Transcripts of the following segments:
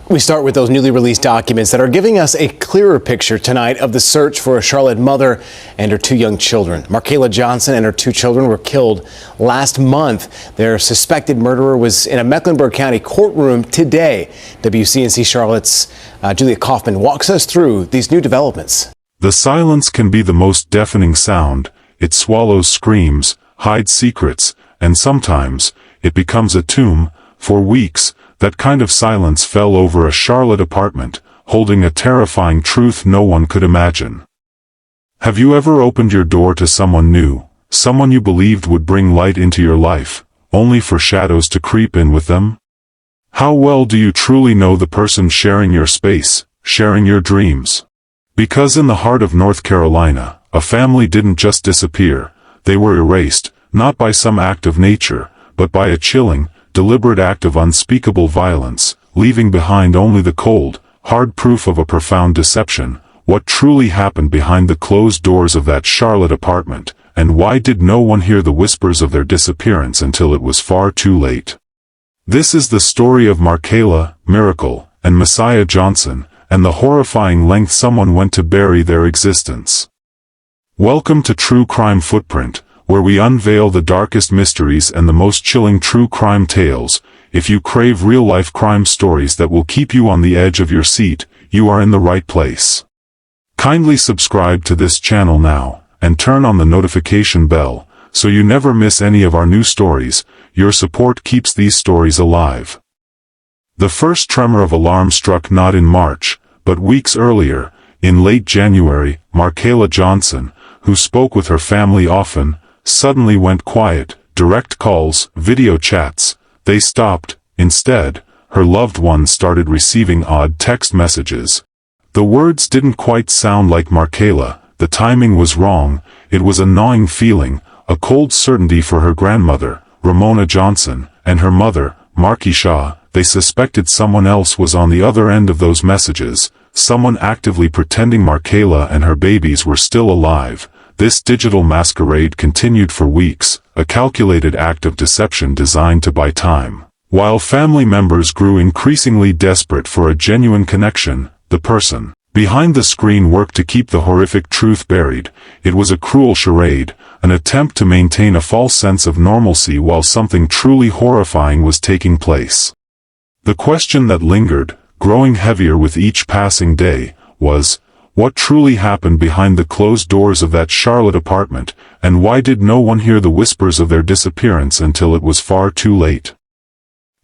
We start with those newly released documents that are giving us a clearer picture tonight of the search for a Charlotte mother and her two young children. Markayla Johnson and her two children were killed last month. Their suspected murderer was in a Mecklenburg County courtroom today. WCNC Charlotte's Julia Kaufman walks us through these new developments. The silence can be the most deafening sound. It swallows screams, hides secrets, and sometimes it becomes a tomb. For weeks, that kind of silence fell over a Charlotte apartment, holding a terrifying truth no one could imagine. Have you ever opened your door to someone new, someone you believed would bring light into your life, only for shadows to creep in with them? How well do you truly know the person sharing your space, sharing your dreams? Because in the heart of North Carolina, a family didn't just disappear, they were erased, not by some act of nature, but by a chilling, deliberate act of unspeakable violence, leaving behind only the cold, hard proof of a profound deception. What truly happened behind the closed doors of that Charlotte apartment, and why did no one hear the whispers of their disappearance until it was far too late? This is the story of Markayla, Miracle, and Messiah Johnson, and the horrifying length someone went to bury their existence. Welcome to True Crime Footprint, where we unveil the darkest mysteries and the most chilling true crime tales. If you crave real-life crime stories that will keep you on the edge of your seat, you are in the right place. Kindly subscribe to this channel now, and turn on the notification bell, so you never miss any of our new stories. Your support keeps these stories alive. The first tremor of alarm struck not in March, but weeks earlier. In late January, Markayla Johnson, who spoke with her family often, suddenly went quiet. Direct calls, video chats, they stopped. Instead, her loved ones started receiving odd text messages. The words didn't quite sound like Markayla, the timing was wrong. It was a gnawing feeling, a cold certainty for her grandmother, Ramona Johnson, and her mother, Marky Shaw. They suspected someone else was on the other end of those messages, someone actively pretending Markayla and her babies were still alive. This digital masquerade continued for weeks, a calculated act of deception designed to buy time. While family members grew increasingly desperate for a genuine connection, the person behind the screen worked to keep the horrific truth buried. It was a cruel charade, an attempt to maintain a false sense of normalcy while something truly horrifying was taking place. The question that lingered, growing heavier with each passing day, was, what truly happened behind the closed doors of that Charlotte apartment, and why did no one hear the whispers of their disappearance until it was far too late?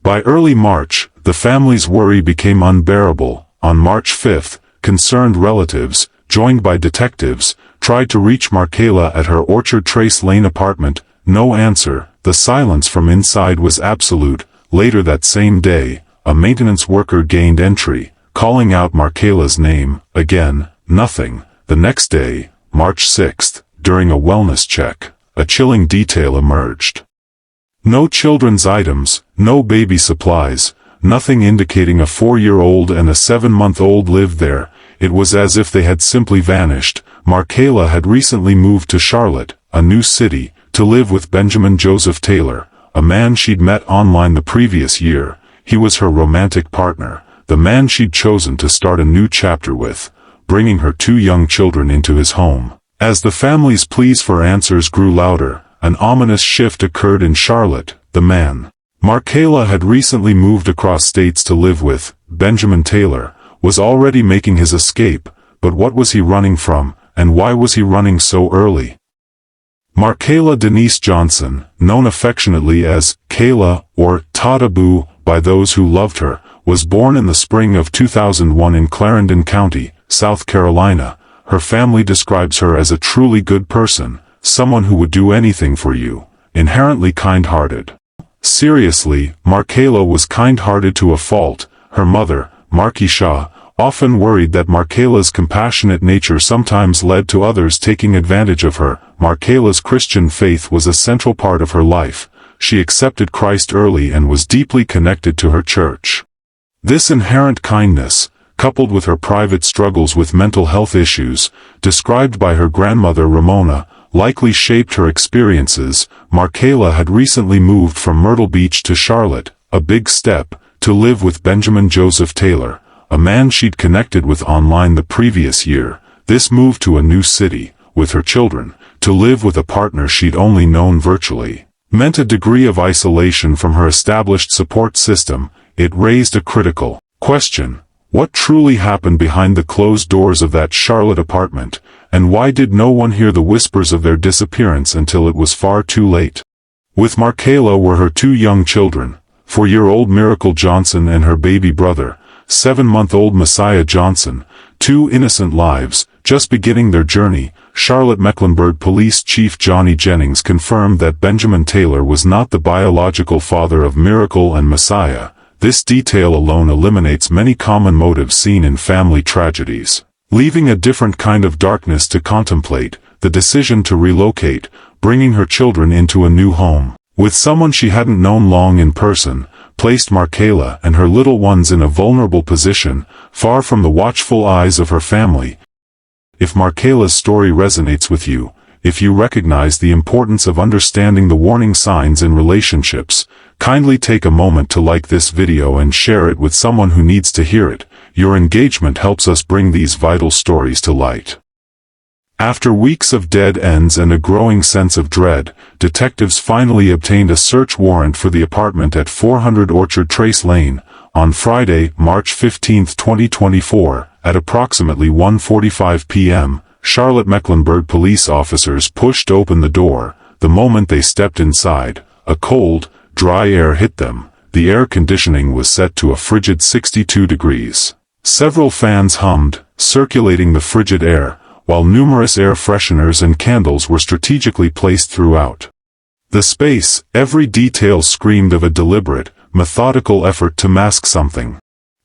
By early March, the family's worry became unbearable. On March 5th, concerned relatives, joined by detectives, tried to reach Markayla at her Orchard Trace Lane apartment. No answer. The silence from inside was absolute. Later that same day, a maintenance worker gained entry, calling out Markayla's name. Again, nothing. The next day, March 6th, during a wellness check, a chilling detail emerged. No children's items, no baby supplies, nothing indicating a 4-year-old and a 7-month-old lived there. It was as if they had simply vanished. Markayla had recently moved to Charlotte, a new city, to live with Benjamin Joseph Taylor, a man she'd met online the previous year. He was her romantic partner, the man she'd chosen to start a new chapter with, bringing her two young children into his home. As the family's pleas for answers grew louder, an ominous shift occurred in Charlotte. The man Markayla had recently moved across states to live with, Benjamin Taylor, was already making his escape. But what was he running from, and why was he running so early? Markayla Denise Johnson, known affectionately as Kayla or Tata Boo by those who loved her, was born in the spring of 2001 in Clarendon County, South Carolina. Her family describes her as a truly good person, someone who would do anything for you, inherently kind-hearted. Seriously, Markayla was kind-hearted to a fault. Her mother, Marky Shaw, often worried that Markayla's compassionate nature sometimes led to others taking advantage of her. Markayla's Christian faith was a central part of her life. She accepted Christ early and was deeply connected to her church. This inherent kindness, coupled with her private struggles with mental health issues, described by her grandmother Ramona, likely shaped her experiences. Markayla had recently moved from Myrtle Beach to Charlotte, a big step, to live with Benjamin Joseph Taylor, a man she'd connected with online the previous year. This move to a new city, with her children, to live with a partner she'd only known virtually, meant a degree of isolation from her established support system. It raised a critical question. What truly happened behind the closed doors of that Charlotte apartment, and why did no one hear the whispers of their disappearance until it was far too late? With Markayla were her two young children, 4-year-old Miracle Johnson and her baby brother, 7-month-old Messiah Johnson, two innocent lives, just beginning their journey. Charlotte Mecklenburg Police Chief Johnny Jennings confirmed that Benjamin Taylor was not the biological father of Miracle and Messiah. This detail alone eliminates many common motives seen in family tragedies, leaving a different kind of darkness to contemplate. The decision to relocate, bringing her children into a new home, with someone she hadn't known long in person, placed Markayla and her little ones in a vulnerable position, far from the watchful eyes of her family. If Markayla's story resonates with you, if you recognize the importance of understanding the warning signs in relationships, kindly take a moment to like this video and share it with someone who needs to hear it. Your engagement helps us bring these vital stories to light. After weeks of dead ends and a growing sense of dread, detectives finally obtained a search warrant for the apartment at 400 Orchard Trace Lane. On Friday, March 15, 2024, at approximately 1:45 p.m., Charlotte Mecklenburg police officers pushed open the door. The moment they stepped inside, a cold, dry air hit them. The air conditioning was set to a frigid 62 degrees. Several fans hummed, circulating the frigid air, while numerous air fresheners and candles were strategically placed throughout the space. Every detail screamed of a deliberate, methodical effort to mask something.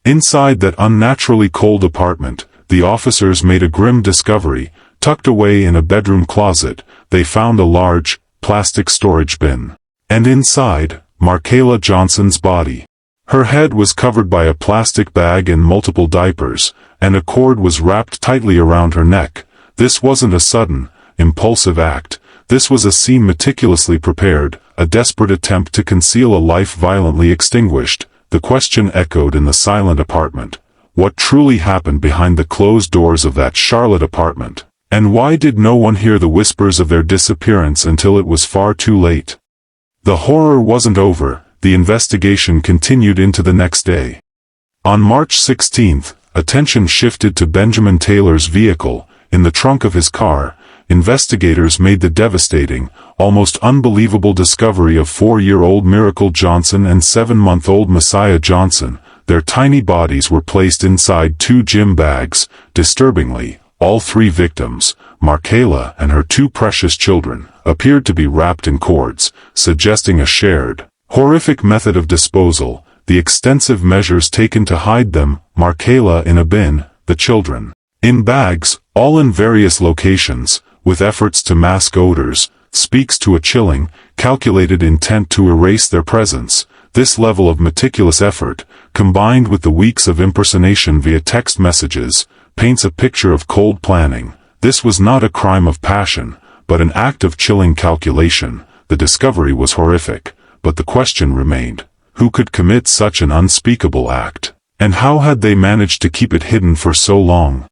Inside that unnaturally cold apartment, the officers made a grim discovery. Tucked away in a bedroom closet, they found a large, plastic storage bin. And inside, Markayla Johnson's body. Her head was covered by a plastic bag and multiple diapers, and a cord was wrapped tightly around her neck. This wasn't a sudden, impulsive act. This was a scene meticulously prepared, a desperate attempt to conceal a life violently extinguished. The question echoed in the silent apartment. What truly happened behind the closed doors of that Charlotte apartment? And why did no one hear the whispers of their disappearance until it was far too late? The horror wasn't over. The investigation continued into the next day. On March 16, attention shifted to Benjamin Taylor's vehicle. In the trunk of his car, investigators made the devastating, almost unbelievable discovery of 4-year-old Miracle Johnson and 7-month-old Messiah Johnson. Their tiny bodies were placed inside 2 gym bags. Disturbingly, all 3 victims, Markayla and her 2 precious children, appeared to be wrapped in cords, suggesting a shared, horrific method of disposal. The extensive measures taken to hide them, Markayla in a bin, the children in bags, all in various locations, with efforts to mask odors, speaks to a chilling, calculated intent to erase their presence. This level of meticulous effort, combined with the weeks of impersonation via text messages, paints a picture of cold planning. This was not a crime of passion, but an act of chilling calculation. The discovery was horrific, but the question remained, who could commit such an unspeakable act? And how had they managed to keep it hidden for so long?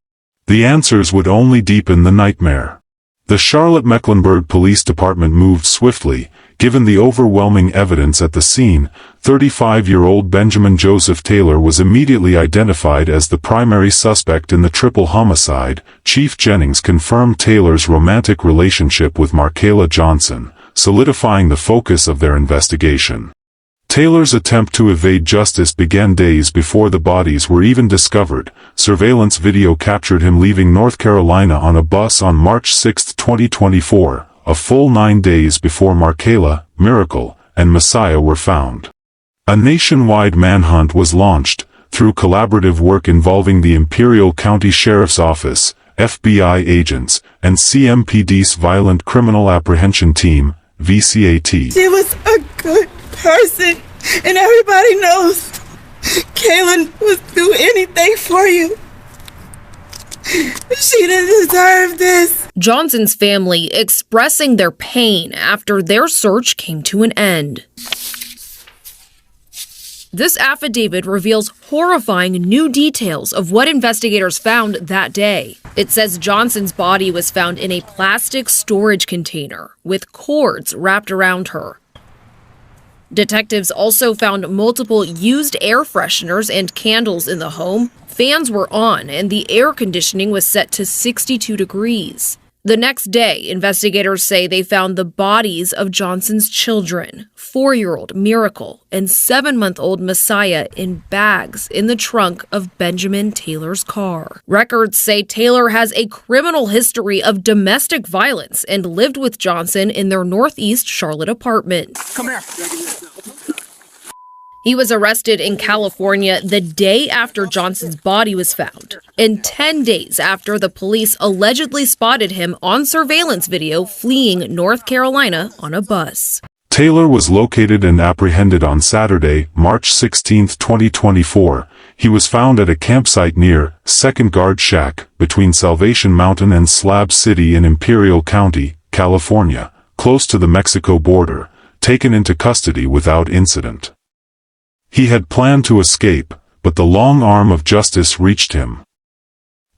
The answers would only deepen the nightmare. The Charlotte Mecklenburg Police Department moved swiftly. Given the overwhelming evidence at the scene, 35-year-old Benjamin Joseph Taylor was immediately identified as the primary suspect in the triple homicide. Chief Jennings confirmed Taylor's romantic relationship with Markayla Johnson, solidifying the focus of their investigation. Taylor's attempt to evade justice began days before the bodies were even discovered. Surveillance video captured him leaving North Carolina on a bus on March 6, 2024, a full 9 days before Markayla, Miracle, and Messiah were found. A nationwide manhunt was launched, through collaborative work involving the Imperial County Sheriff's Office, FBI agents, and CMPD's Violent Criminal Apprehension Team, VCAT. She was a good person, and everybody knows Kaylin would do anything for you. She didn't deserve this. Johnson's family expressing their pain after their search came to an end. This affidavit reveals horrifying new details of what investigators found that day. It says Johnson's body was found in a plastic storage container with cords wrapped around her. Detectives also found multiple used air fresheners and candles in the home. Fans were on and the air conditioning was set to 62 degrees. The next day, investigators say they found the bodies of Johnson's children, 4-year-old Miracle and 7-month-old Messiah, in bags in the trunk of Benjamin Taylor's car. Records say Taylor has a criminal history of domestic violence and lived with Johnson in their Northeast Charlotte apartment. Come here. He was arrested in California the day after Johnson's body was found, and 10 days after the police allegedly spotted him on surveillance video fleeing North Carolina on a bus. Taylor was located and apprehended on Saturday, March 16, 2024. He was found at a campsite near Second Guard Shack between Salvation Mountain and Slab City in Imperial County, California, close to the Mexico border, taken into custody without incident. He had planned to escape, but the long arm of justice reached him.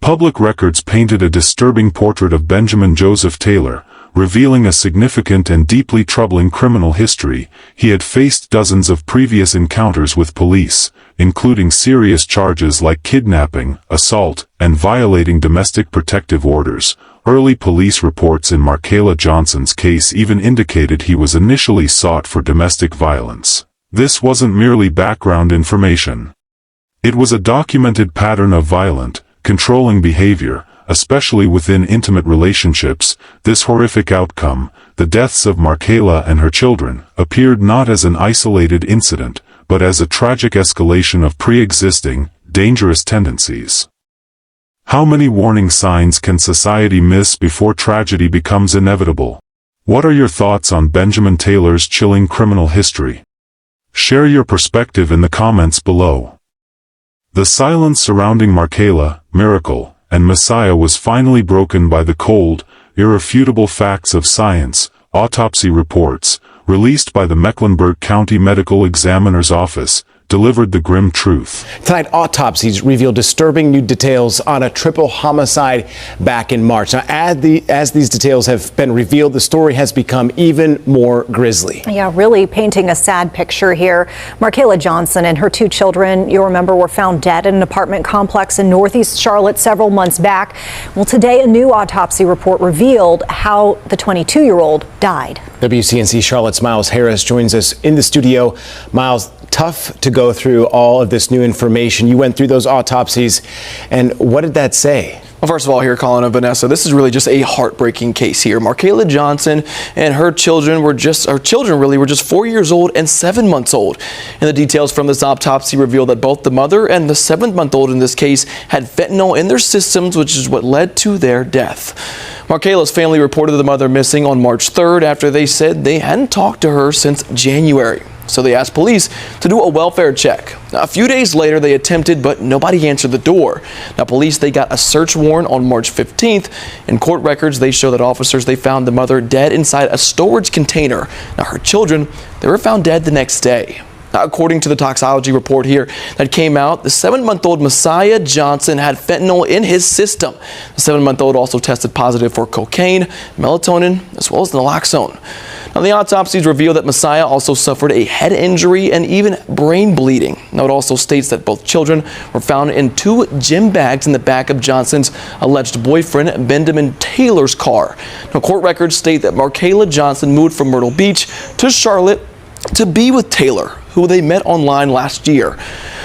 Public records painted a disturbing portrait of Benjamin Joseph Taylor, revealing a significant and deeply troubling criminal history. He had faced dozens of previous encounters with police, including serious charges like kidnapping, assault, and violating domestic protective orders. Early police reports in Markayla Johnson's case even indicated he was initially sought for domestic violence. This wasn't merely background information. It was a documented pattern of violent, controlling behavior, especially within intimate relationships. This horrific outcome, the deaths of Markayla and her children, appeared not as an isolated incident, but as a tragic escalation of pre-existing, dangerous tendencies. How many warning signs can society miss before tragedy becomes inevitable? What are your thoughts on Benjamin Taylor's chilling criminal history? Share your perspective in the comments below. The silence surrounding Markayla, Miracle, and Messiah was finally broken by the cold, irrefutable facts of science. Autopsy reports, released by the Mecklenburg County Medical Examiner's Office, delivered the grim truth. Tonight, autopsies reveal disturbing new details on a triple homicide back in March. Now, as these details have been revealed, the story has become even more grisly. Yeah, really painting a sad picture here. Markayla Johnson and her 2 children, you'll remember, were found dead in an apartment complex in Northeast Charlotte several months back. Well, today a new autopsy report revealed how the 22-year-old died. WCNC Charlotte's Miles Harris joins us in the studio. Miles, tough to go through all of this new information. You went through those autopsies, and what did that say? Well, first of all, here, Colin and Vanessa, this is really just a heartbreaking case here. Markayla Johnson and her children were just 4 years old and 7 months old. And the details from this autopsy reveal that both the mother and the 7-month-old in this case had fentanyl in their systems, which is what led to their death. Markayla's family reported the mother missing on March 3rd after they said they hadn't talked to her since January. So they asked police to do a welfare check. Now, a few days later, they attempted, but nobody answered the door. Now, police, they got a search warrant on March 15th. In court records, they show that officers, they found the mother dead inside a storage container. Now, her children, they were found dead the next day. Now, according to the toxicology report here that came out, the 7-month-old Messiah Johnson had fentanyl in his system. The 7-month-old also tested positive for cocaine, melatonin, as well as naloxone. Now, the autopsies reveal that Messiah also suffered a head injury and even brain bleeding. Now, it also states that both children were found in 2 gym bags in the back of Johnson's alleged boyfriend, Benjamin Taylor's car. Now, court records state that Markayla Johnson moved from Myrtle Beach to Charlotte to be with Taylor, who they met online last year.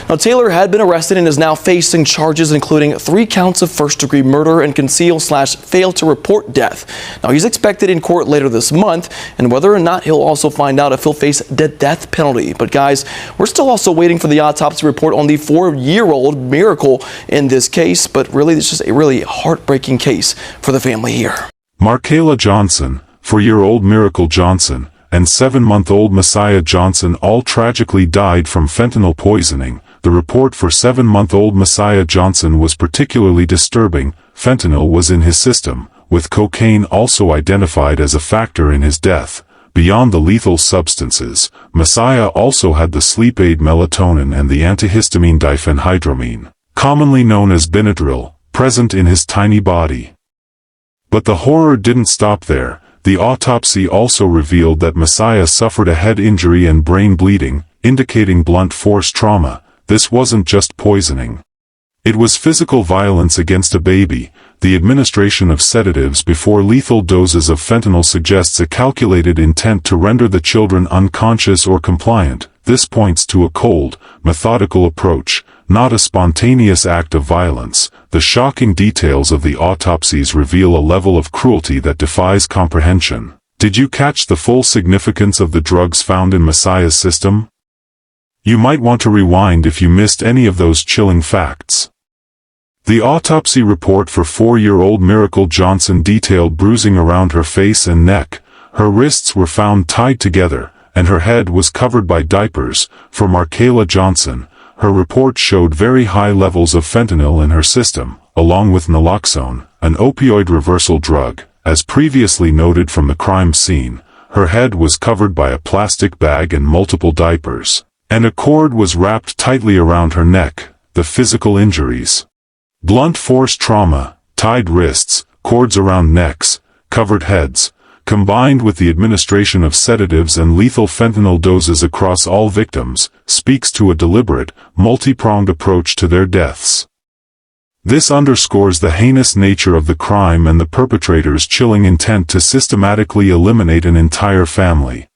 Now, Taylor had been arrested and is now facing charges including 3 counts of first-degree murder and conceal/fail to report death. Now, he's expected in court later this month, and whether or not he'll also find out if he'll face the death penalty. But guys, we're still also waiting for the autopsy report on the 4-year-old Miracle in this case, but really it's just a really heartbreaking case for the family here. Markayla Johnson, 4-year-old Miracle Johnson, and 7-month-old Messiah Johnson all tragically died from fentanyl poisoning. The report for 7-month-old Messiah Johnson was particularly disturbing. Fentanyl was in his system, with cocaine also identified as a factor in his death. beyond the lethal substances, Messiah also had the sleep aid melatonin and the antihistamine diphenhydramine, commonly known as Benadryl, present in his tiny body. But the horror didn't stop there. The autopsy also revealed that Messiah suffered a head injury and brain bleeding, indicating blunt force trauma. This wasn't just poisoning. It was physical violence against a baby. The administration of sedatives before lethal doses of fentanyl suggests a calculated intent to render the children unconscious or compliant. This points to a cold, methodical approach, not a spontaneous act of violence. The shocking details of the autopsies reveal a level of cruelty that defies comprehension. Did you catch the full significance of the drugs found in Messiah's system? You might want to rewind if you missed any of those chilling facts. The autopsy report for 4-year-old Miracle Johnson detailed bruising around her face and neck. Her wrists were found tied together, and her head was covered by diapers. For Markayla Johnson, her report showed very high levels of fentanyl in her system, along with naloxone, an opioid reversal drug. As previously noted from the crime scene, her head was covered by a plastic bag and multiple diapers, and a cord was wrapped tightly around her neck. The physical injuries: blunt force trauma, tied wrists, cords around necks, covered heads, combined with the administration of sedatives and lethal fentanyl doses across all victims, speaks to a deliberate, multi-pronged approach to their deaths. This underscores the heinous nature of the crime and the perpetrator's chilling intent to systematically eliminate an entire family.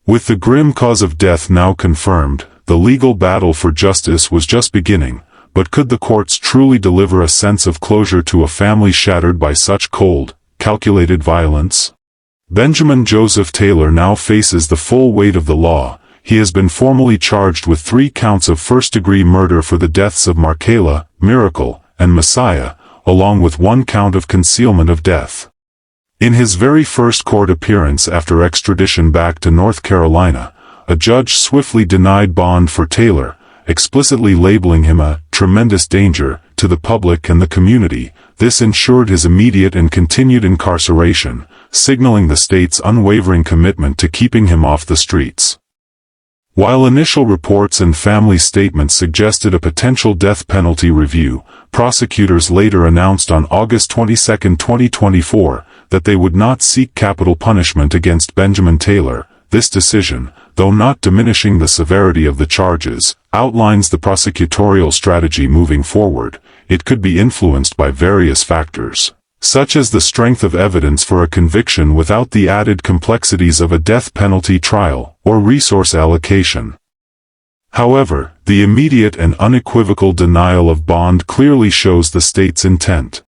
With the grim cause of death now confirmed, the legal battle for justice was just beginning. But could the courts truly deliver a sense of closure to a family shattered by such cold, calculated violence? Benjamin Joseph Taylor now faces the full weight of the law. He has been formally charged with 3 counts of first-degree murder for the deaths of Markayla, Miracle, and Messiah, along with 1 count of concealment of death. In his very first court appearance after extradition back to North Carolina, a judge swiftly denied bond for Taylor, explicitly labeling him a tremendous danger to the public and the community. This ensured his immediate and continued incarceration, signaling the state's unwavering commitment to keeping him off the streets. While initial reports and family statements suggested a potential death penalty review, prosecutors later announced on August 22, 2024, that they would not seek capital punishment against Benjamin Taylor. This decision, though not diminishing the severity of the charges, outlines the prosecutorial strategy moving forward. It could be influenced by various factors, such as the strength of evidence for a conviction without the added complexities of a death penalty trial, or resource allocation. However, the immediate and unequivocal denial of bond clearly shows the state's intent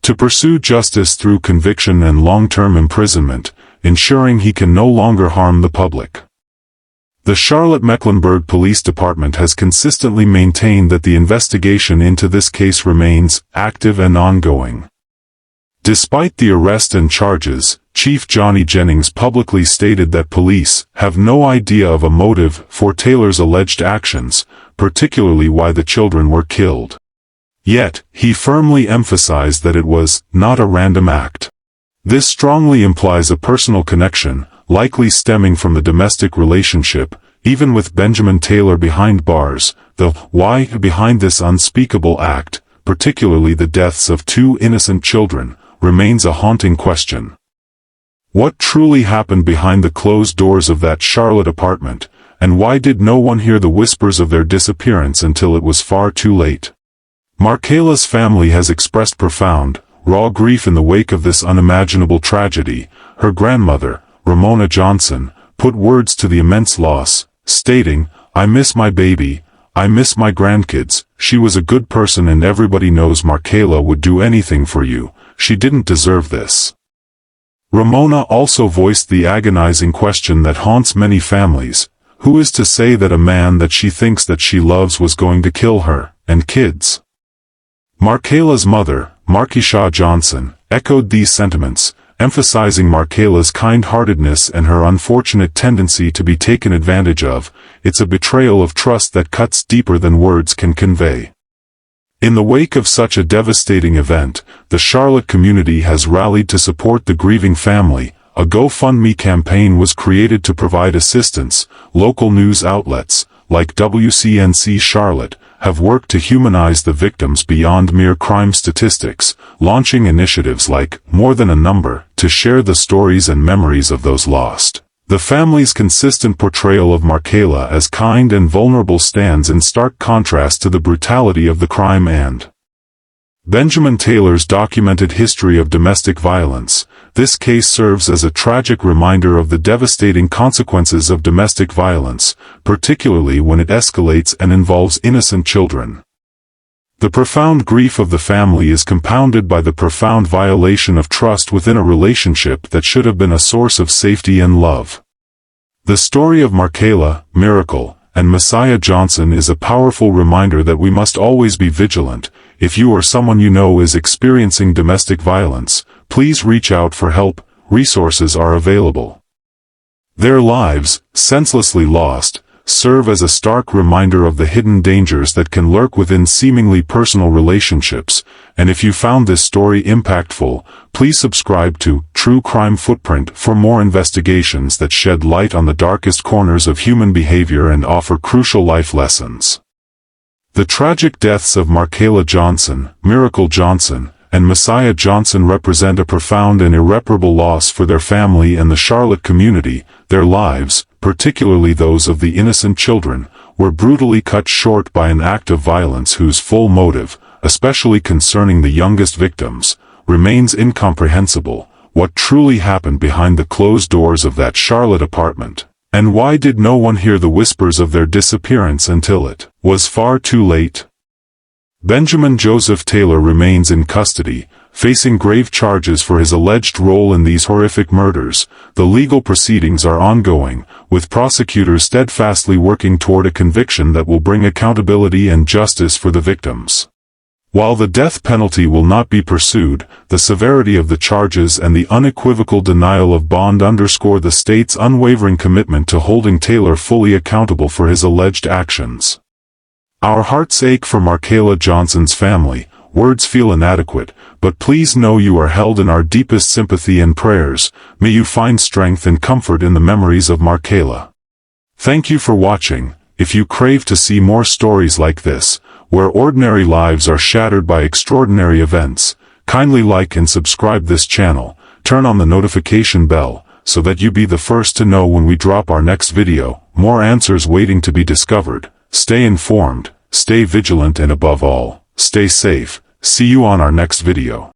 to pursue justice through conviction and long-term imprisonment, ensuring he can no longer harm the public. The Charlotte-Mecklenburg Police Department has consistently maintained that the investigation into this case remains active and ongoing. Despite the arrest and charges, Chief Johnny Jennings publicly stated that police have no idea of a motive for Taylor's alleged actions, particularly why the children were killed. Yet, he firmly emphasized that it was not a random act. This strongly implies a personal connection, likely stemming from the domestic relationship. Even with Benjamin Taylor behind bars, the why behind this unspeakable act, particularly the deaths of 2 innocent children, remains a haunting question. What truly happened behind the closed doors of that Charlotte apartment, and why did no one hear the whispers of their disappearance until it was far too late? Markayla's family has expressed profound, raw grief in the wake of this unimaginable tragedy. Her grandmother, Ramona Johnson, put words to the immense loss, stating, "I miss my baby, I miss my grandkids. She was a good person and everybody knows Markayla would do anything for you. She didn't deserve this." Ramona also voiced the agonizing question that haunts many families: who is to say that a man that she thinks that she loves was going to kill her and kids? Markayla's mother, Markisha Johnson, echoed these sentiments, emphasizing Markayla's kind-heartedness and her unfortunate tendency to be taken advantage of. It's a betrayal of trust that cuts deeper than words can convey. In the wake of such a devastating event, the Charlotte community has rallied to support the grieving family, a GoFundMe campaign was created to provide assistance. Local news outlets, like WCNC Charlotte, have worked to humanize the victims beyond mere crime statistics, launching initiatives like More Than a Number to share the stories and memories of those lost. The family's consistent portrayal of Markayla as kind and vulnerable stands in stark contrast to the brutality of the crime and Benjamin Taylor's documented history of domestic violence. This case serves as a tragic reminder of the devastating consequences of domestic violence, particularly when it escalates and involves innocent children. The profound grief of the family is compounded by the profound violation of trust within a relationship that should have been a source of safety and love. The story of Markayla, Miracle, and Messiah Johnson is a powerful reminder that we must always be vigilant. If you or someone you know is experiencing domestic violence, please reach out for help. Resources are available. Their lives, senselessly lost, serve as a stark reminder of the hidden dangers that can lurk within seemingly personal relationships. And if you found this story impactful, please subscribe to True Crime Footprint for more investigations that shed light on the darkest corners of human behavior and offer crucial life lessons. The tragic deaths of Markayla Johnson, Miracle Johnson, and Messiah Johnson represent a profound and irreparable loss for their family and the Charlotte community. Their lives, particularly those of the innocent children, were brutally cut short by an act of violence whose full motive, especially concerning the youngest victims, remains incomprehensible. What truly happened behind the closed doors of that Charlotte apartment? And why did no one hear the whispers of their disappearance until it was far too late? Benjamin Joseph Taylor remains in custody, facing grave charges for his alleged role in these horrific murders. The legal proceedings are ongoing, with prosecutors steadfastly working toward a conviction that will bring accountability and justice for the victims. While the death penalty will not be pursued, the severity of the charges and the unequivocal denial of bond underscore the state's unwavering commitment to holding Taylor fully accountable for his alleged actions. Our hearts ache for Markayla Johnson's family. Words feel inadequate, but please know you are held in our deepest sympathy and prayers. May you find strength and comfort in the memories of Markayla. Thank you for watching. If you crave to see more stories like this, where ordinary lives are shattered by extraordinary events, kindly like and subscribe this channel. Turn on the notification bell, so that you be the first to know when we drop our next video. More answers waiting to be discovered. Stay informed, stay vigilant, and above all, stay safe. See you on our next video.